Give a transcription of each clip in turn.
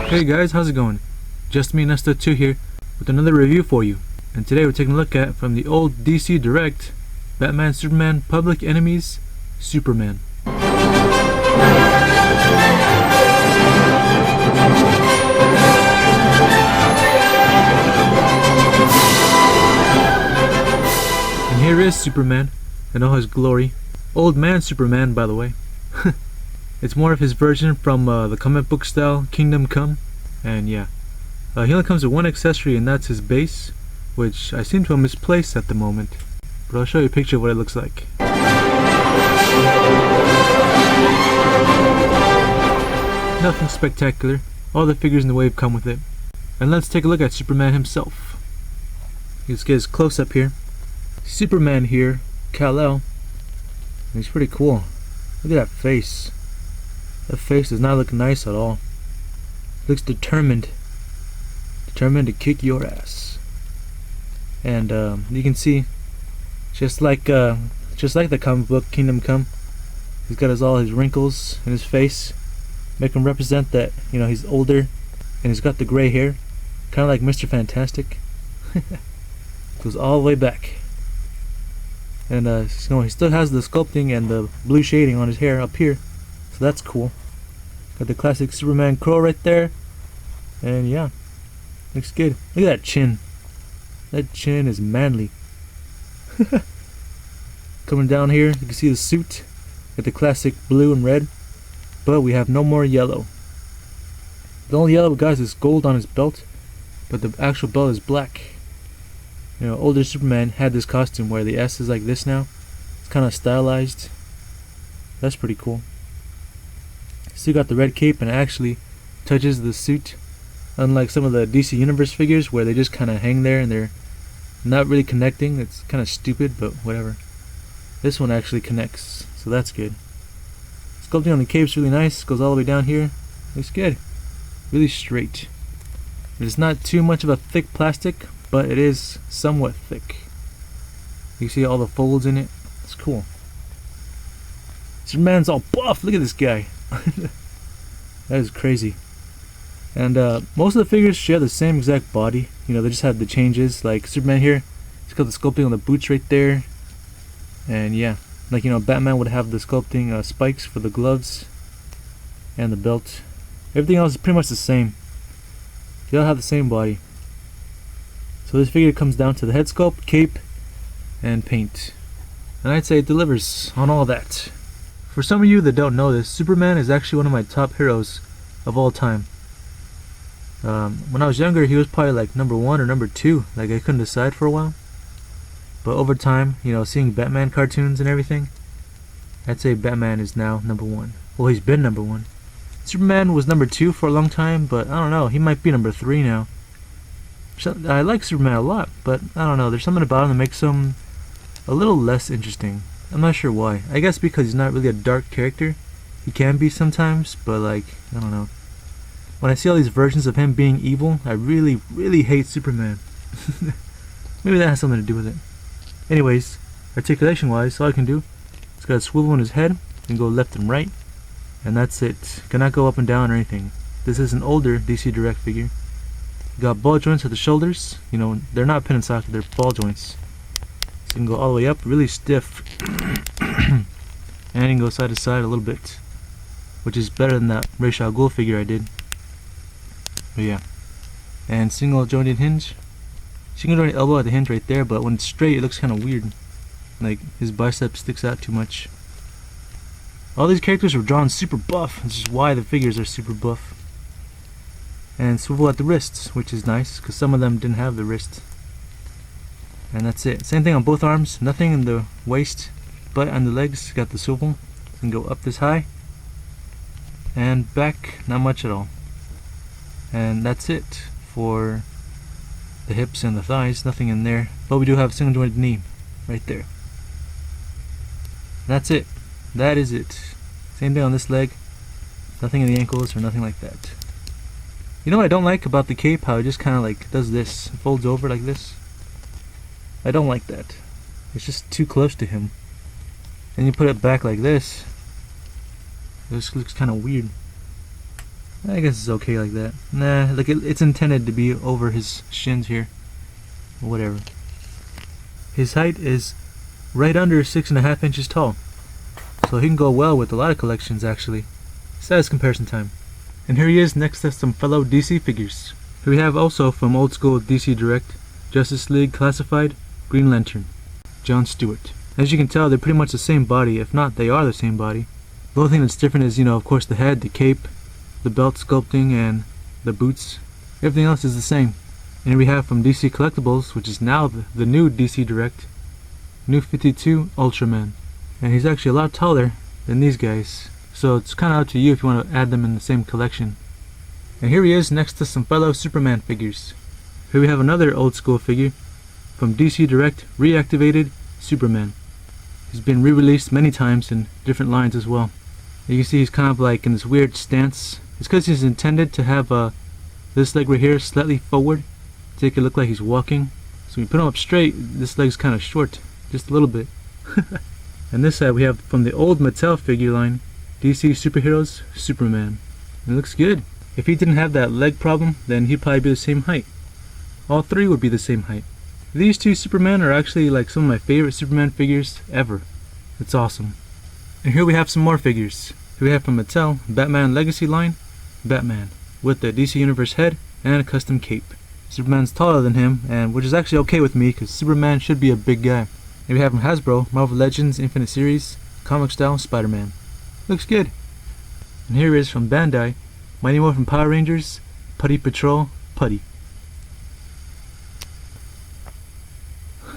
Hey guys, how's it going? Just me, Nesta2 here, with another review for you. And today we're taking a look at, from the old DC Direct, Batman Superman Public Enemies, Superman. And here is Superman, in all his glory. Old man Superman, by the way. It's more of his version from the comic book style Kingdom Come, and yeah, he only comes with one accessory, and that's his base, which I seem to have misplaced at the moment, but I'll show you a picture of what it looks like. Nothing spectacular, all the figures in the wave come with it. And let's take a look at Superman himself. Let's get his close up here. Superman here, Kal-El, he's pretty cool. Look at that face. That face does not look nice at all. Looks determined. Determined to kick your ass. And you can see, just like the comic book Kingdom Come, he's got all his wrinkles in his face, make him represent that, you know, he's older, and he's got the gray hair, kind of like Mr. Fantastic. Goes all the way back. And he still has the sculpting and the blue shading on his hair up here, so that's cool. Got the classic Superman crow right there, and yeah, looks good. Look at that chin. That chin is manly. Coming down here, you can see the suit. Got the classic blue and red, but we have no more yellow. The only yellow we got is gold on his belt, but the actual belt is black. You know, older Superman had this costume where the S is like this now. It's kind of stylized. That's pretty cool. Still got the red cape, and it actually touches the suit, unlike some of the DC Universe figures where they just kind of hang there and they're not really connecting. It's kind of stupid, but whatever. This one actually connects, so that's good. Sculpting on the cape's really nice. Goes all the way down here. Looks good. Really straight. It's not too much of a thick plastic, but it is somewhat thick. You see all the folds in it. It's cool. Superman's all buff. Look at this guy. That is crazy. And most of the figures share the same exact body. You know, they just have the changes. Like Superman here, he's got the sculpting on the boots right there. And yeah, like, you know, Batman would have the sculpting spikes for the gloves and the belt. Everything else is pretty much the same. They all have the same body. So this figure comes down to the head sculpt, cape, and paint. And I'd say it delivers on all that. For some of you that don't know this, Superman is actually one of my top heroes of all time. When I was younger, he was probably like number 1 or number 2. Like, I couldn't decide for a while. But over time, you know, seeing Batman cartoons and everything, I'd say Batman is now number 1. Well, he's been number 1. Superman was number 2 for a long time, but I don't know, he might be number 3 now. So, I like Superman a lot, but I don't know, there's something about him that makes him a little less interesting. I'm not sure why. I guess because he's not really a dark character. He can be sometimes, but like, I don't know. When I see all these versions of him being evil, I really, really hate Superman. Maybe that has something to do with it. Anyways, articulation wise, all I can do is got a swivel in his head and go left and right, and that's it. Cannot go up and down or anything. This is an older DC Direct figure. Got ball joints at the shoulders. You know, they're not pin and socket, they're ball joints. So you can go all the way up, really stiff. And you can go side to side a little bit, which is better than that Ra's al Ghul figure I did. But yeah. And single jointed hinge. Single jointed elbow at the hinge right there, but when it's straight it looks kind of weird. Like his bicep sticks out too much. All these characters were drawn super buff. This is why the figures are super buff. And swivel at the wrists, which is nice because some of them didn't have the wrist. And that's it. Same thing on both arms. Nothing in the waist, but on the legs got the swivel. You can go up this high and back, not much at all. And that's it for the hips and the thighs. Nothing in there, but we do have a single jointed knee right there. That's it. That is it. Same thing on this leg. Nothing in the ankles or nothing like that. You know what I don't like about the cape? How it just kind of like does this, folds over like this. I don't like that. It's just too close to him. And you put it back like this, this looks kind of weird. I guess it's okay like that. Nah, like it's intended to be over his shins here. Whatever. His height is right under 6.5 inches tall. So he can go well with a lot of collections actually. Status comparison time. And here he is next to some fellow DC figures. Here we have also from old school DC Direct, Justice League Classified, Green Lantern, John Stewart. As you can tell, they're pretty much the same body. If not, they are the same body. The only thing that's different is, of course, the head, the cape, the belt sculpting, and the boots. Everything else is the same. And here we have from DC Collectibles, which is now the new DC Direct, New 52 Ultraman. And he's actually a lot taller than these guys. So it's kind of up to you if you want to add them in the same collection. And here he is next to some fellow Superman figures. Here we have another old school figure from DC Direct Reactivated Superman. He's been re-released many times in different lines as well. You can see he's kind of like in this weird stance. It's because he's intended to have this leg right here slightly forward to make it look like he's walking. So when you put him up straight, this leg's kind of short, just a little bit. And this side we have from the old Mattel figure line, DC Superheroes Superman. It looks good. If he didn't have that leg problem, then he'd probably be the same height. All three would be the same height. These two Supermen are actually like some of my favorite Superman figures ever. It's awesome. And here we have some more figures. Here we have from Mattel, Batman Legacy line, Batman, with the DC Universe head and a custom cape. Superman's taller than him, and which is actually okay with me because Superman should be a big guy. And we have from Hasbro, Marvel Legends Infinite Series, comic style Spider-Man. Looks good. And here is from Bandai, Mighty Morphin Power Rangers, Putty Patrol, Putty.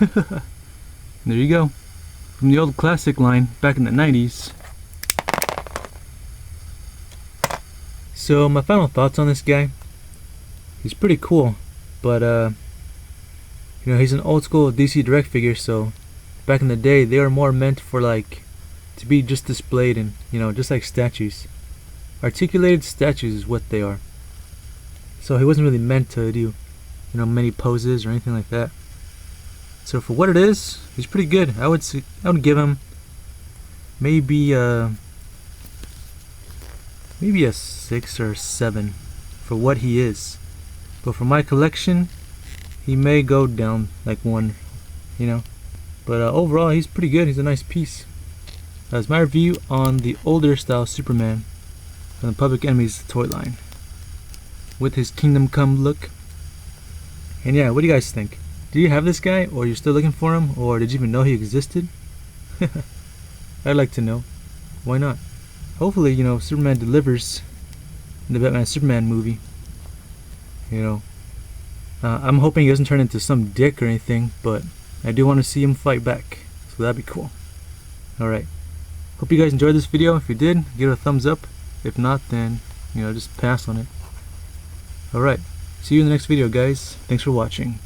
There you go. From the old classic line back in the 90s. So my final thoughts on this guy. He's pretty cool, but he's an old school DC Direct figure, so back in the day they were more meant for like to be just displayed and just like statues. Articulated statues is what they are. So he wasn't really meant to do many poses or anything like that. So for what it is, he's pretty good. I would give him maybe a 6 or 7 for what he is. But for my collection, he may go down like 1, But overall, he's pretty good. He's a nice piece. That's my review on the older style Superman from the Public Enemy's toy line with his Kingdom Come look. And yeah, what do you guys think? Do you have this guy, or you're still looking for him, or did you even know he existed? I'd like to know. Why not? Hopefully, Superman delivers in the Batman Superman movie. I'm hoping he doesn't turn into some dick or anything, but I do want to see him fight back, so that'd be cool. Alright, hope you guys enjoyed this video. If you did, give it a thumbs up. If not, then just pass on it. Alright, see you in the next video, guys. Thanks for watching.